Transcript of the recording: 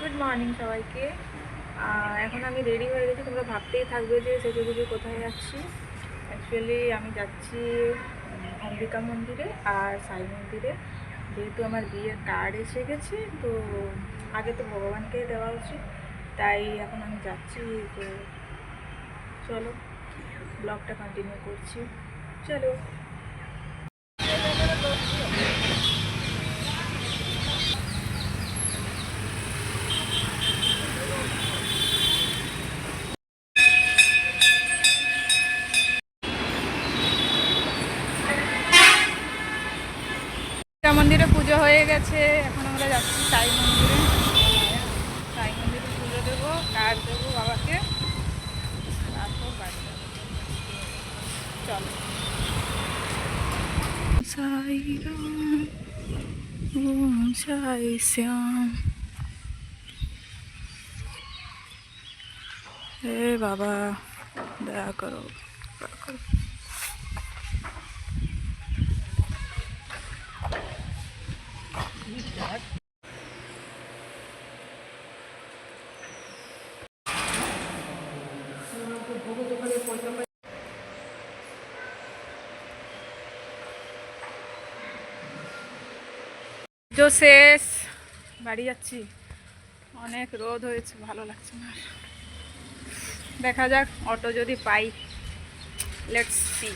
Good morning সবাইকে। এখন আমি রেডি হয়ে গেছি, তোমরা ভাবতেই থাকবে যে সেজেগুজে কোথায় যাচ্ছি। অ্যাকচুয়ালি আমি যাচ্ছি অম্বিকা মন্দিরে আর সাই মন্দিরে। যেহেতু আমার বিয়ের কার্ড এসে গেছে, তো আগে তো ভগবানকে দেওয়া উচিত, তাই এখন আমি যাচ্ছি। তো চলো ব্লগটা কন্টিনিউ করছি, চলো। মন্দিরে পুজো হয়ে গেছে, এখন আমরা যাচ্ছি সাই মন্দিরে। সাই মন্দিরে পুজো দেবো, কার্ড দেবো বাবাকে, তারপর বাড়ি যাবো। চলো। সাই রাম ওম সাই শ্যাম। হে বাবা দয়া করো, দয়া করো। পুজো শেষ, বাড়ি যাচ্ছি। অনেক রোদ হয়েছে, ভালো লাগছে না। দেখা যাক অটো যদি পাই, লেটস সি।